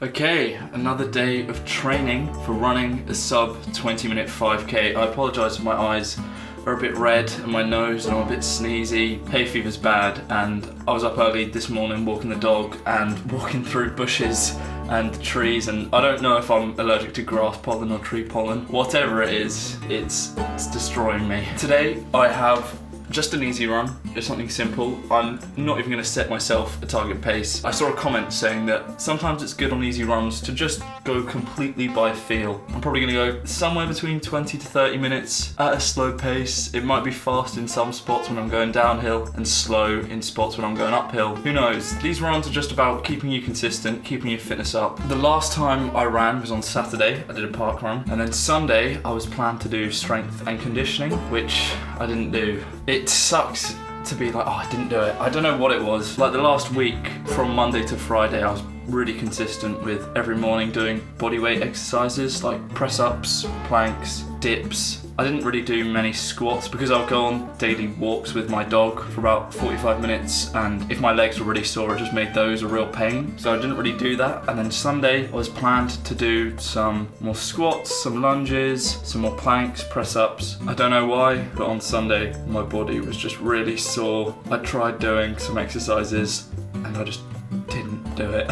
Okay, another day of training for running a sub 20-minute 5k. I apologise if my eyes are a bit red and my nose and I'm a bit sneezy. Hay fever's bad, and I was up early this morning walking the dog and walking through bushes and trees, and I don't know if I'm allergic to grass pollen or tree pollen. Whatever it is, it's destroying me. Today I have just an easy run, just something simple. I'm not even going to set myself a target pace. I saw a comment saying that sometimes it's good on easy runs to just go completely by feel. I'm probably going to go somewhere between 20 to 30 minutes at a slow pace. It might be fast in some spots when I'm going downhill and slow in spots when I'm going uphill. Who knows? These runs are just about keeping you consistent, keeping your fitness up. The last time I ran was on Saturday. I did a park run, and then Sunday I was planned to do strength and conditioning, which I didn't do. It sucks to be like, oh, I didn't do it. I don't know what it was. Like the last week, from Monday to Friday, I was really consistent with every morning doing bodyweight exercises like press-ups, planks, dips. I didn't really do many squats because I'll go on daily walks with my dog for about 45 minutes, and if my legs were really sore, it just made those a real pain. So I didn't really do that. And then Sunday, I was planned to do some more squats, some lunges, some more planks, press-ups. I don't know why, but on Sunday, my body was just really sore. I tried doing some exercises and I just didn't do it.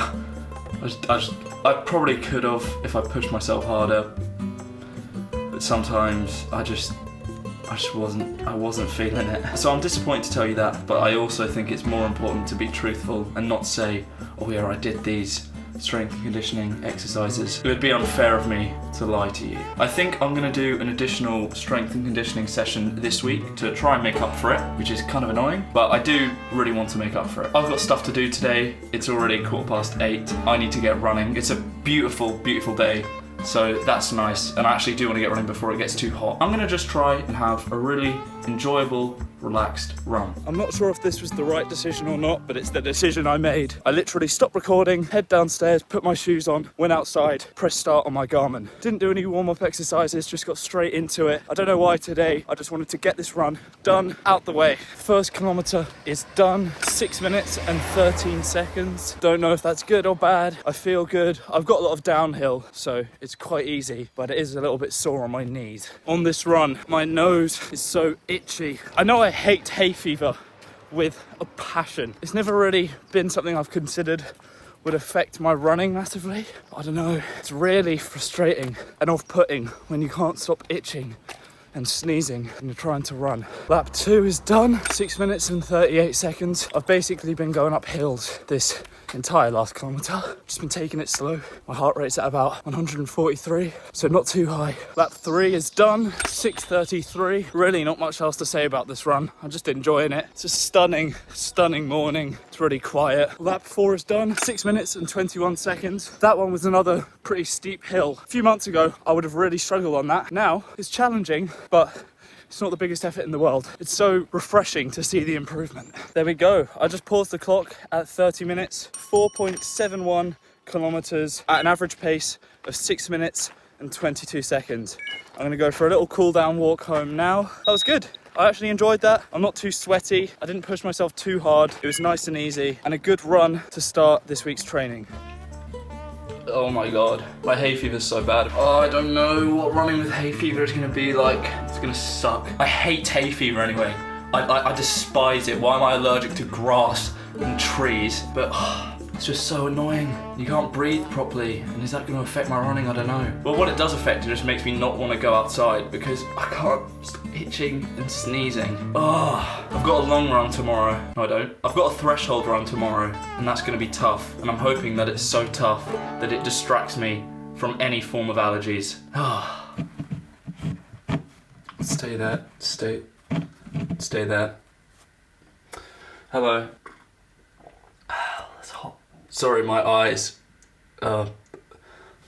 I probably could have if I pushed myself harder. But sometimes I wasn't feeling it. So I'm disappointed to tell you that, but I also think it's more important to be truthful and not say, oh yeah, I did these strength and conditioning exercises. It would be unfair of me to lie to you. I think I'm gonna do an additional strength and conditioning session this week to try and make up for it, which is kind of annoying, but I do really want to make up for it. I've got stuff to do today. It's already 8:15. I need to get running. It's a beautiful, beautiful day. So that's nice, and I actually do want to get running before it gets too hot. I'm gonna just try and have a really enjoyable, relaxed run. I'm not sure if this was the right decision or not, but it's the decision I made. I literally stopped recording, head downstairs, put my shoes on, went outside, pressed start on my Garmin. Didn't do any warm-up exercises, just got straight into it. I don't know why today, I just wanted to get this run done, out the way. First kilometre is done, 6 minutes and 13 seconds. Don't know if that's good or bad. I feel good. I've got a lot of downhill, so it's quite easy, but it is a little bit sore on my knees. On this run, my nose is so itchy. I know I hate hay fever with a passion. It's never really been something I've considered would affect my running massively. I don't know, it's really frustrating and off-putting when you can't stop itching and sneezing and you're trying to run. Lap 2 is done, 6 minutes and 38 seconds. I've basically been going up hills this entire last kilometre. Just been taking it slow. My heart rate's at about 143, so not too high. Lap 3 is done, 6:33. Really not much else to say about this run. I'm just enjoying it. It's a stunning, stunning morning. It's really quiet. Lap 4 is done, 6 minutes and 21 seconds. That one was another pretty steep hill. A few months ago, I would have really struggled on that. Now, it's challenging, but it's not the biggest effort in the world. It's so refreshing to see the improvement. There we go. I just paused the clock at 30 minutes, 4.71 kilometers at an average pace of 6 minutes and 22 seconds. I'm gonna go for a little cool down walk home now. That was good. I actually enjoyed that. I'm not too sweaty. I didn't push myself too hard. It was nice and easy and a good run to start this week's training. Oh my god, my hay fever's so bad. Oh, I don't know what running with hay fever is gonna be like. It's gonna suck. I hate hay fever anyway. I despise it. Why am I allergic to grass and trees? But it's just so annoying. You can't breathe properly, and is that gonna affect my running? I don't know. Well, what it does affect, it just makes me not want to go outside because I can't stop itching and sneezing. Oh, I've got a long run tomorrow. No, I don't. I've got a threshold run tomorrow, and that's gonna be tough. And I'm hoping that it's so tough that it distracts me from any form of allergies. Ah. Stay there. Stay there. Hello. That's hot. Sorry, my eyes are a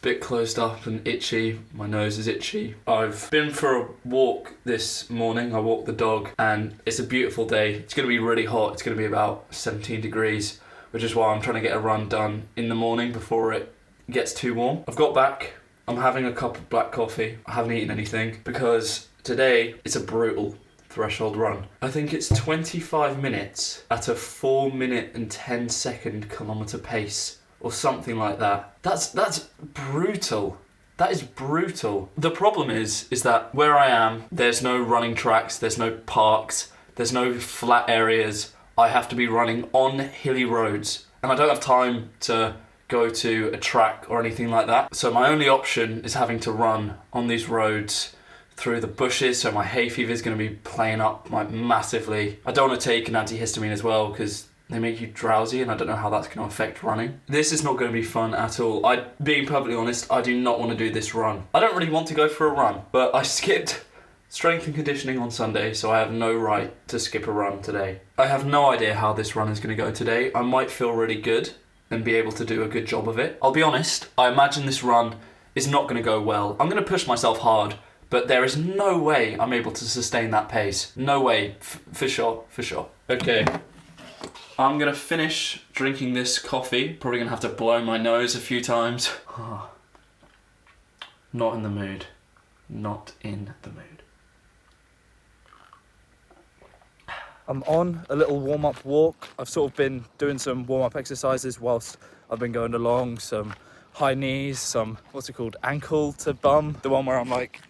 bit closed up and itchy. My nose is itchy. I've been for a walk this morning. I walked the dog and it's a beautiful day. It's gonna be really hot. It's gonna be about 17 degrees, which is why I'm trying to get a run done in the morning before it gets too warm. I've got back. I'm having a cup of black coffee. I haven't eaten anything because today it's a brutal threshold run. I think it's 25 minutes at a 4 minute and 10 second kilometre pace or something like that. That's brutal. That is brutal. The problem is that where I am, there's no running tracks, there's no parks, there's no flat areas. I have to be running on hilly roads, and I don't have time to go to a track or anything like that. So my only option is having to run on these roads through the bushes, so my hay fever is going to be playing up like massively. I don't want to take an antihistamine as well because they make you drowsy, and I don't know how that's going to affect running. This is not going to be fun at all. Being perfectly honest, I do not want to do this run. I don't really want to go for a run, but I skipped strength and conditioning on Sunday, so I have no right to skip a run today. I have no idea how this run is going to go today. I might feel really good and be able to do a good job of it. I'll be honest, I imagine this run is not going to go well. I'm going to push myself hard, but there is no way I'm able to sustain that pace. No way, for sure. Okay. I'm gonna finish drinking this coffee. Probably gonna have to blow my nose a few times. Not in the mood. Not in the mood. I'm on a little warm-up walk. I've sort of been doing some warm-up exercises whilst I've been going along. Some high knees, some, what's it called, ankle to bum. The one where I'm like,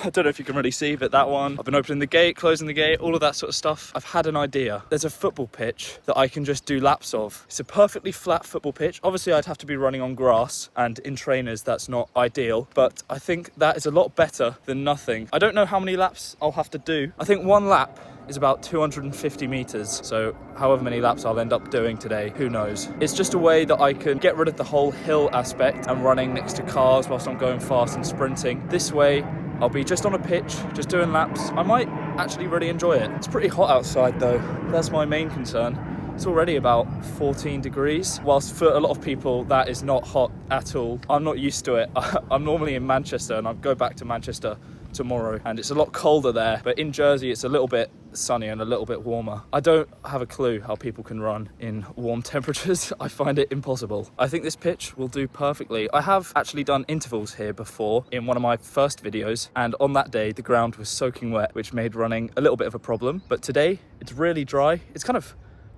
I don't know if you can really see, but that one. I've been opening the gate, closing the gate, all of that sort of stuff. I've had an idea. There's a football pitch that I can just do laps of. It's a perfectly flat football pitch. Obviously, I'd have to be running on grass, and in trainers, that's not ideal, but I think that is a lot better than nothing. I don't know how many laps I'll have to do. I think one lap is about 250 meters, so however many laps I'll end up doing today, who knows. It's just a way that I can get rid of the whole hill aspect and running next to cars whilst I'm going fast and sprinting. This way, I'll be just on a pitch, just doing laps. I might actually really enjoy it. It's pretty hot outside though. That's my main concern. It's already about 14 degrees, whilst for a lot of people that is not hot at all. I'm not used to it. I'm normally in Manchester, and I'll go back to Manchester tomorrow, and it's a lot colder there, but in Jersey it's a little bit sunny and a little bit warmer. I don't have a clue how people can run in warm temperatures. I find it impossible. I think this pitch will do perfectly. I have actually done intervals here before in one of my first videos, and on that day the ground was soaking wet, which made running a little bit of a problem, but today it's really dry. It's kind of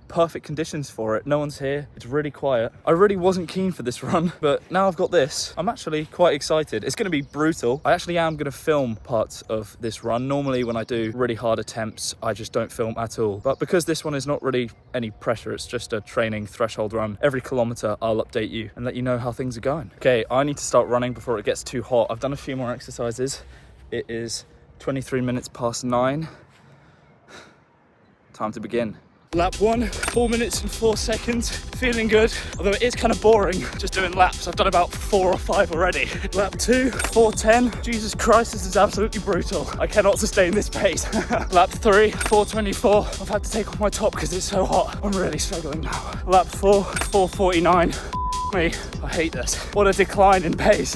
perfect conditions for it. No one's here. It's really quiet. I really wasn't keen for this run, but now I've got this, I'm actually quite excited. It's going to be brutal. I actually am going to film parts of this run. Normally when I do really hard attempts, I just don't film at all. But because this one is not really any pressure, it's just a training threshold run. Every kilometer I'll update you and let you know how things are going. Okay, I need to start running before it gets too hot. I've done a few more exercises. It is 23 minutes past 9. Time to begin. Lap 1, 4 minutes and 4 seconds. Feeling good, although it is kind of boring just doing laps. I've done about 4 or 5 already. Lap 2, 4:10. Jesus Christ, this is absolutely brutal. I cannot sustain this pace. Lap 3, 4:24. I've had to take off my top because it's so hot. I'm really struggling now. Lap 4, 4:49. Me, I hate this. What a decline in pace.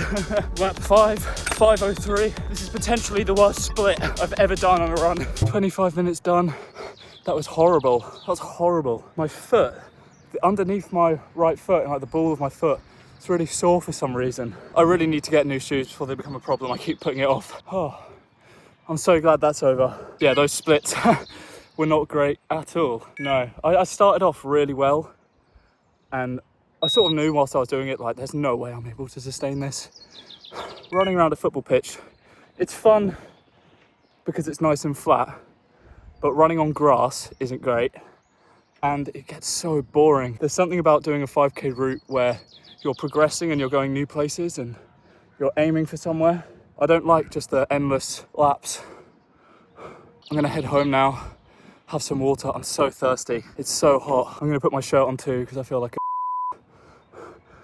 Lap 5, 5:03. This is potentially the worst split I've ever done on a run. 25 minutes done. That was horrible. That was horrible. My foot, underneath my right foot, like the ball of my foot, it's really sore for some reason. I really need to get new shoes before they become a problem. I keep putting it off. Oh, I'm so glad that's over. Yeah, those splits were not great at all. No, I started off really well, and I sort of knew whilst I was doing it, like, there's no way I'm able to sustain this. Running around a football pitch, it's fun because it's nice and flat, but running on grass isn't great, and it gets so boring. There's something about doing a 5k route where you're progressing and you're going new places and you're aiming for somewhere. I don't like just the endless laps. I'm gonna head home now, have some water. I'm so thirsty. It's so hot. I'm gonna put my shirt on too because I feel like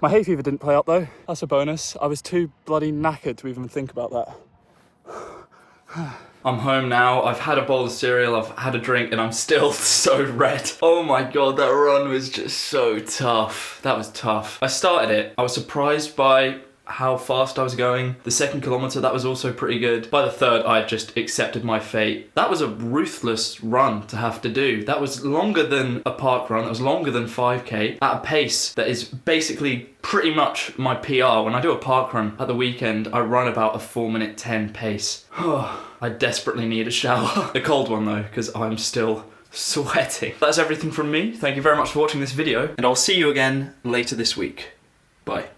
my hay fever didn't play up though. That's a bonus. I was too bloody knackered to even think about that. I'm home now, I've had a bowl of cereal, I've had a drink, and I'm still so red. Oh my god, that run was just so tough. That was tough. I started it, I was surprised by how fast I was going. The second kilometer, that was also pretty good. By the third, I just accepted my fate. That was a ruthless run to have to do. That was longer than a park run, that was longer than 5k, at a pace that is basically pretty much my PR. When I do a park run at the weekend, I run about a 4:10 pace. I desperately need a shower. A cold one though, because I'm still Sweating. That's everything from me. Thank you very much for watching this video, and I'll see you again later this week. Bye.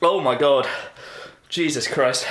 Oh my god. Jesus Christ.